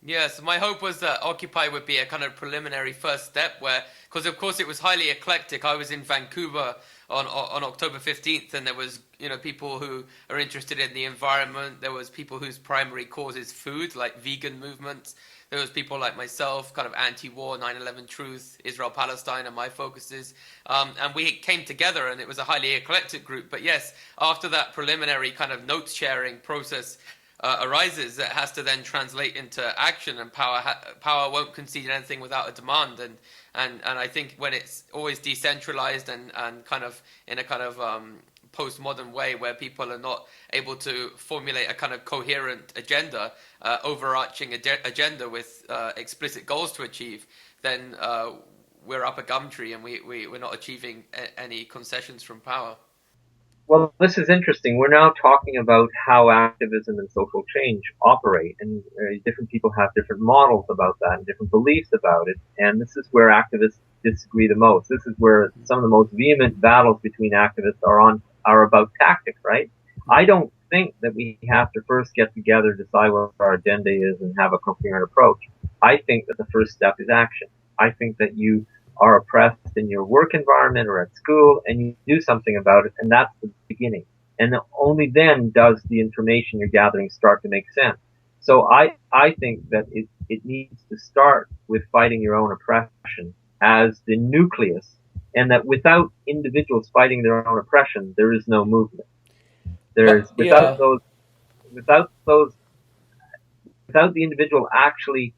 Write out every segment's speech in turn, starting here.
Yes, my hope was that Occupy would be a kind of preliminary first step where, because of course it was highly eclectic. I was in Vancouver on October 15th, and there was, people who are interested in the environment. There was people whose primary cause is food, like vegan movements. There was people like myself, kind of anti-war, 9/11 Truth, Israel Palestine, and my focuses. And we came together, and it was a highly eclectic group. But yes, after that preliminary kind of note sharing process arises, that has to then translate into action, and power won't concede anything without a demand. And I think when it's always decentralized and kind of in a kind of postmodern way where people are not able to formulate a kind of coherent agenda, overarching agenda with explicit goals to achieve, then we're up a gum tree, and we're not achieving any concessions from power. Well, this is interesting. We're now talking about how activism and social change operate, and different people have different models about that and different beliefs about it. And this is where activists disagree the most. This is where some of the most vehement battles between activists are about tactics, right? I don't think that we have to first get together, decide what our agenda is, and have a coherent approach. I think that the first step is action. I think that you are oppressed in your work environment or at school, and you do something about it, and that's the beginning. And only then does the information you're gathering start to make sense. So I think that it needs to start with fighting your own oppression as the nucleus, and that without individuals fighting their own oppression, there is no movement. There's But yeah, without those without the individual actually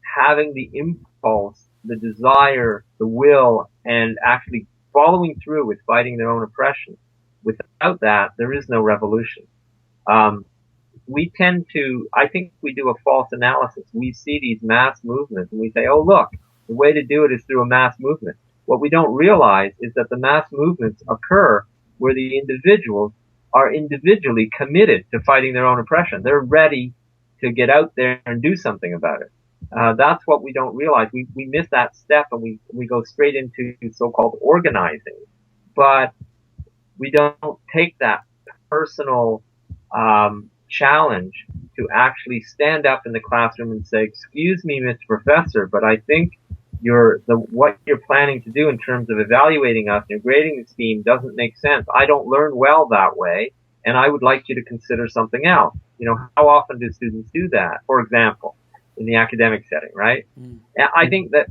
having the impulse, the desire, the will, and actually following through with fighting their own oppression. Without that, there is no revolution. Um, we tend to, I think we do a false analysis. We see these mass movements and we say, oh look, the way to do it is through a mass movement. What we don't realize is that the mass movements occur where the individuals are individually committed to fighting their own oppression. They're ready to get out there and do something about it. That's what we don't realize. We miss that step and we go straight into so-called organizing. But we don't take that personal challenge to actually stand up in the classroom and say, "Excuse me, Mr. Professor, but I think what you're planning to do in terms of evaluating us, your grading scheme doesn't make sense. I don't learn well that way, and I would like you to consider something else." How often do students do that? For example, in the academic setting, right? mm, And I think that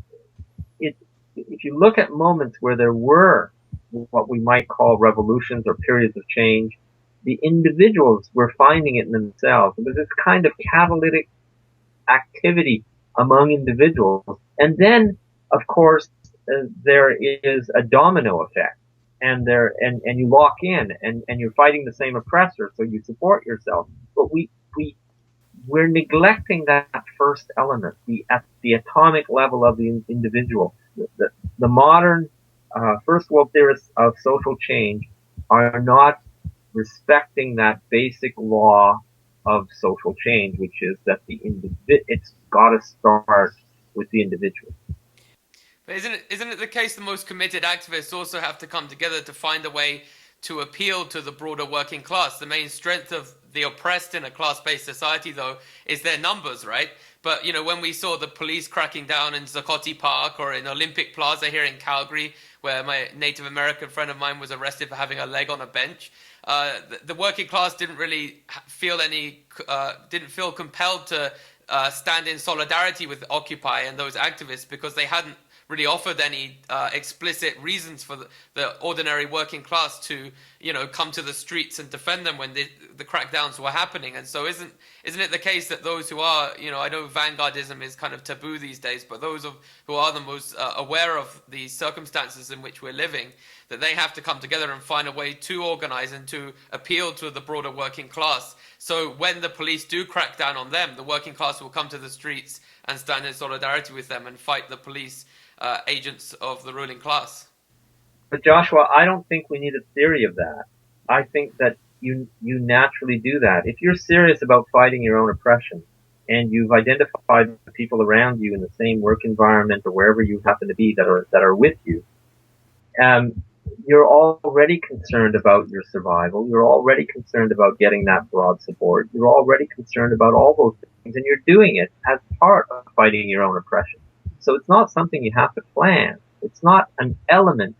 it, if you look at moments where there were what we might call revolutions or periods of change, the individuals were finding it in themselves. It was this kind of catalytic activity among individuals. And then, of course, there is a domino effect. And you lock in and you're fighting the same oppressor, so you support yourself. But we're neglecting that first element, at the atomic level of the individual. The modern first world theorists of social change are not respecting that basic law of social change, which is that it's got to start with the individual. but isn't it the case the most committed activists also have to come together to find a way to appeal to the broader working class? The main strength of the oppressed in a class-based society, though, is their numbers, right? But when we saw the police cracking down in Zuccotti Park or in Olympic Plaza here in Calgary, where my Native American friend of mine was arrested for having a leg on a bench, the working class didn't really didn't feel compelled to stand in solidarity with Occupy and those activists because they hadn't really offered any explicit reasons for the ordinary working class to, come to the streets and defend them when the crackdowns were happening. And so isn't it the case that those who are, I know vanguardism is kind of taboo these days, but who are the most aware of the circumstances in which we're living, that they have to come together and find a way to organize and to appeal to the broader working class. So when the police do crack down on them, the working class will come to the streets and stand in solidarity with them and fight the police agents of the ruling class. But Joshua, I don't think we need a theory of that. I think that you naturally do that. If you're serious about fighting your own oppression and you've identified the people around you in the same work environment or wherever you happen to be that are with you, you're already concerned about your survival. You're already concerned about getting that broad support. You're already concerned about all those things, and you're doing it as part of fighting your own oppression. So it's not something you have to plan. It's not an element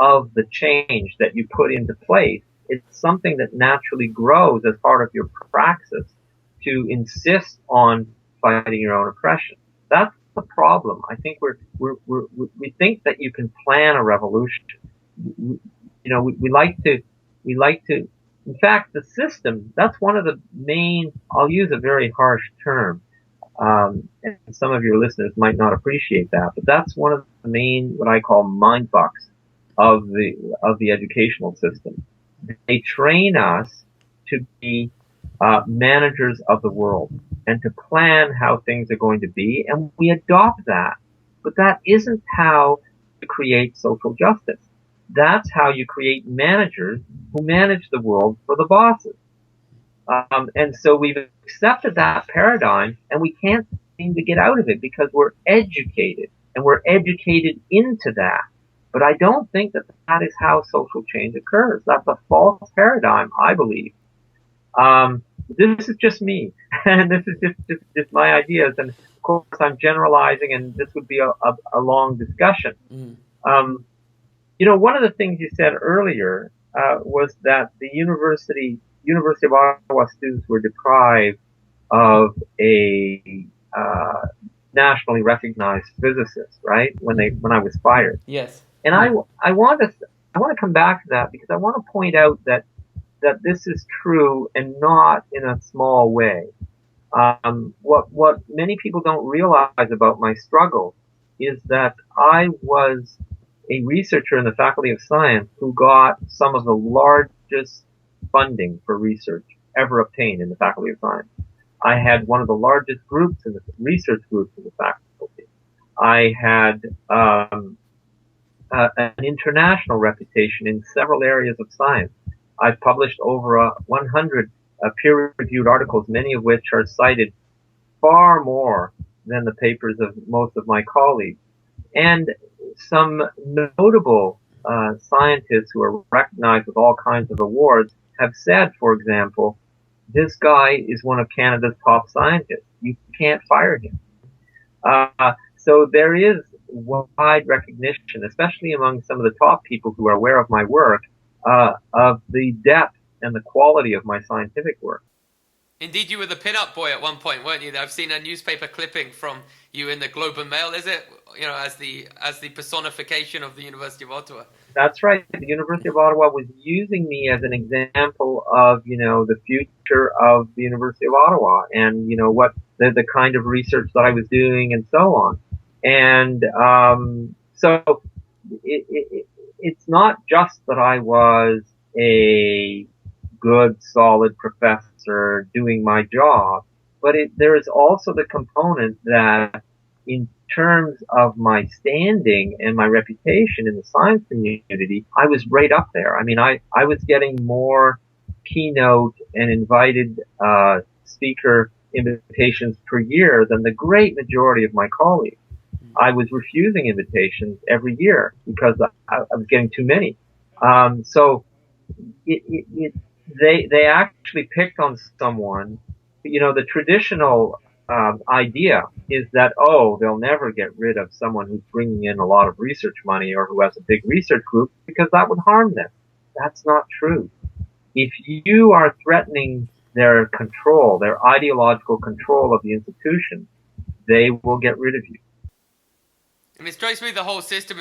of the change that you put into place. It's something that naturally grows as part of your praxis to insist on fighting your own oppression. That's the problem. I think we think that you can plan a revolution. We like to, in fact, the system, that's one of the main, I'll use a very harsh term, and some of your listeners might not appreciate that, but that's one of the main, what I call mindfucks of the educational system. They train us to be managers of the world and to plan how things are going to be, and we adopt that. But that isn't how you create social justice. That's how you create managers who manage the world for the bosses. And so we've accepted that paradigm, and we can't seem to get out of it because we're educated, and we're educated into that. But I don't think that that is how social change occurs. That's a false paradigm, I believe. This is just me, and this is just my ideas. And of course, I'm generalizing, and this would be a long discussion. One of the things you said earlier was that the University of Ottawa students were deprived of a nationally recognized physicist, right? When I was fired. Yes. And I want to come back to that because I want to point out that this is true and not in a small way. What many people don't realize about my struggle is that I was a researcher in the Faculty of Science who got some of the largest funding for research ever obtained in the Faculty of Science. I had one of the largest groups in the research groups in the faculty. I had an international reputation in several areas of science. I've published over 100 peer-reviewed articles, many of which are cited far more than the papers of most of my colleagues. And some notable scientists who are recognized with all kinds of awards have said, for example, this guy is one of Canada's top scientists. You can't fire him. So there is wide recognition, especially among some of the top people who are aware of my work, of the depth and the quality of my scientific work. Indeed, you were the pin-up boy at one point, weren't you? I've seen a newspaper clipping from you in the Globe and Mail, is it? As the personification of the University of Ottawa. That's right. The University of Ottawa was using me as an example of, the future of the University of Ottawa and, what the kind of research that I was doing and so on. And so it's not just that I was a good, solid professor doing my job, but there is also the component that in terms of my standing and my reputation in the science community, I was right up there. I mean, I was getting more keynote and invited speaker invitations per year than the great majority of my colleagues. I was refusing invitations every year because I was getting too many. So they actually picked on someone. The traditional idea is that, they'll never get rid of someone who's bringing in a lot of research money or who has a big research group because that would harm them. That's not true. If you are threatening their control, their ideological control of the institution, they will get rid of you. I mean, it strikes me the whole system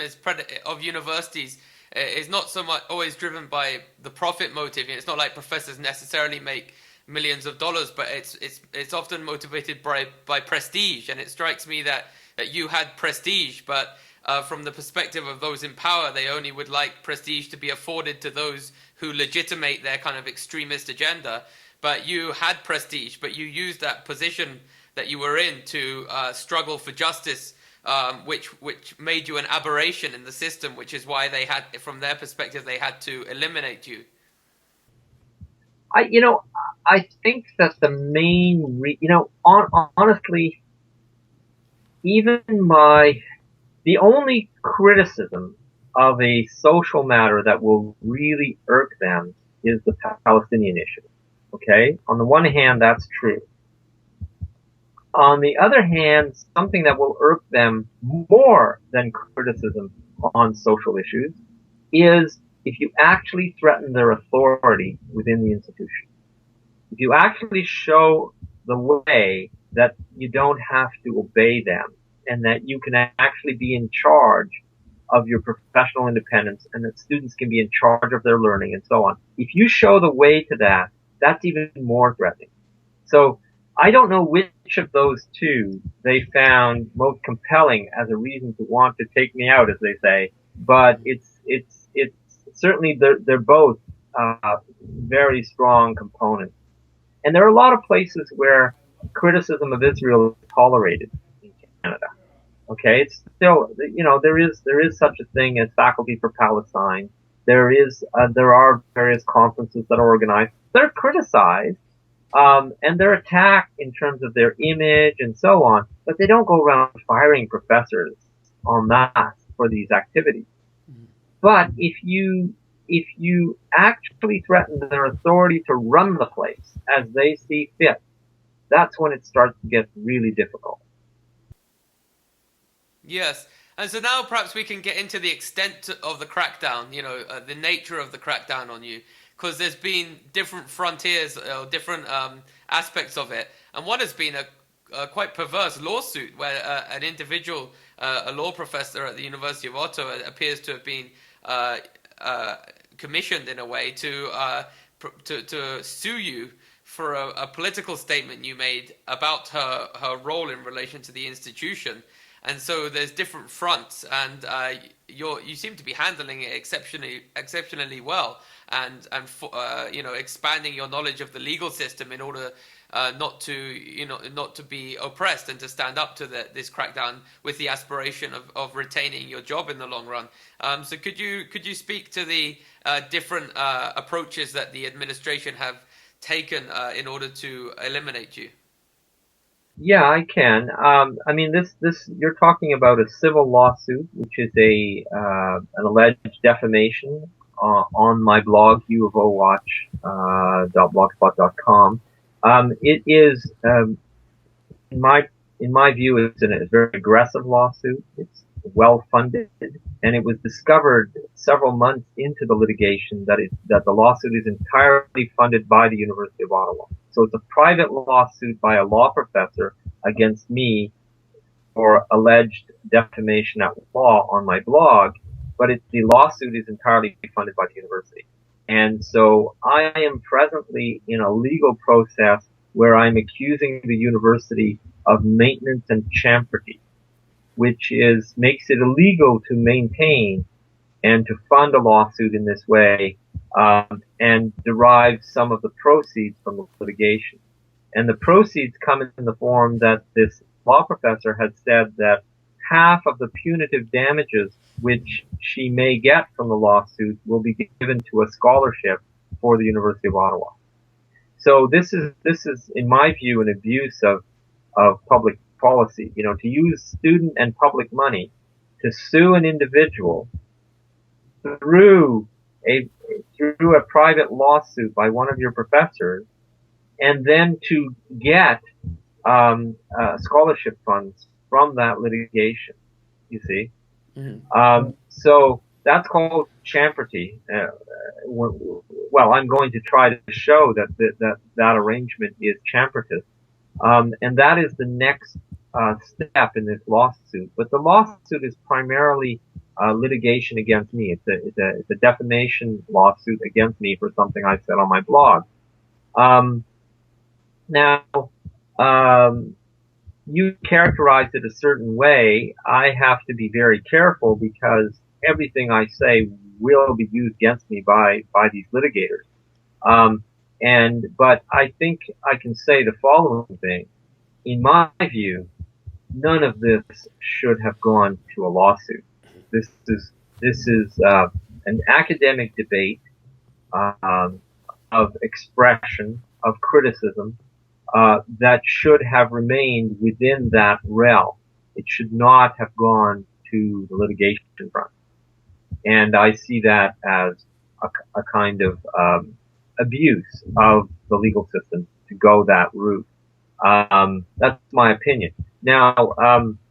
of universities is not so much always driven by the profit motive. It's not like professors necessarily make millions of dollars, but it's often motivated by prestige. And it strikes me that you had prestige, but from the perspective of those in power, they only would like prestige to be afforded to those who legitimate their kind of extremist agenda. But you had prestige, but you used that position that you were in to struggle for justice, which made you an aberration in the system, which is why they had, from their perspective, they had to eliminate you. I think that the main, honestly, even the only criticism of a social matter that will really irk them is the Palestinian issue. Okay? On the one hand, that's true. On the other hand, something that will irk them more than criticism on social issues is if you actually threaten their authority within the institution. If you actually show the way that you don't have to obey them and that you can actually be in charge of your professional independence and that students can be in charge of their learning and so on. If you show the way to that, that's even more threatening. So I don't know which of those two they found most compelling as a reason to want to take me out, as they say, but it's certainly they're both very strong components. And there are a lot of places where criticism of Israel is tolerated in Canada. Okay, it's still, there is such a thing as Faculty for Palestine. There are various conferences that are organized. They're criticized, and they're attacked in terms of their image and so on, but they don't go around firing professors en masse for these activities. But if you actually threaten their authority to run the place as they see fit, that's when it starts to get really difficult. Yes. And so now perhaps we can get into the extent of the crackdown, the nature of the crackdown on you, because there's been different frontiers, different aspects of it. And one has been a quite perverse lawsuit where an individual, a law professor at the University of Ottawa, appears to have been commissioned in a way to sue you for a political statement you made about her role in relation to the institution. And so there's different fronts, and you seem to be handling it exceptionally well, and expanding your knowledge of the legal system in order not to be oppressed and to stand up to this crackdown with the aspiration of retaining your job in the long run. So could you speak to the different approaches that the administration have taken in order to eliminate you? Yeah, I can. This you're talking about a civil lawsuit, which is an alleged defamation on my blog, uofowatch.blogspot.com. It is, in my view, it's a very aggressive lawsuit. It's well funded, and it was discovered several months into the litigation that the lawsuit is entirely funded by the University of Ottawa. So it's a private lawsuit by a law professor against me for alleged defamation at law on my blog, but the lawsuit is entirely funded by the university. And so I am presently in a legal process where I'm accusing the university of maintenance and champerty, which makes it illegal to maintain and to fund a lawsuit in this way, and derive some of the proceeds from the litigation. And the proceeds come in the form that this law professor had said that half of the punitive damages which she may get from the lawsuit will be given to a scholarship for the University of Ottawa. So this is, in my view, an abuse of public policy. To use student and public money to sue an individual through a private lawsuit by one of your professors, and then to get scholarship funds from that litigation. You see, so that's called champerty. Well, I'm going to try to show that arrangement is champertist, and that is the next step in this lawsuit. But the lawsuit is primarily litigation against me. It's a defamation lawsuit against me for something I said on my blog. Now, you characterized it a certain way. I have to be very careful because everything I say will be used against me by these litigators. But I think I can say the following thing. In my view, none of this should have gone to a lawsuit. This is an academic debate of expression, of criticism, that should have remained within that realm. It should not have gone to the litigation front. And I see that as a kind of abuse of the legal system to go that route. That's my opinion. Now,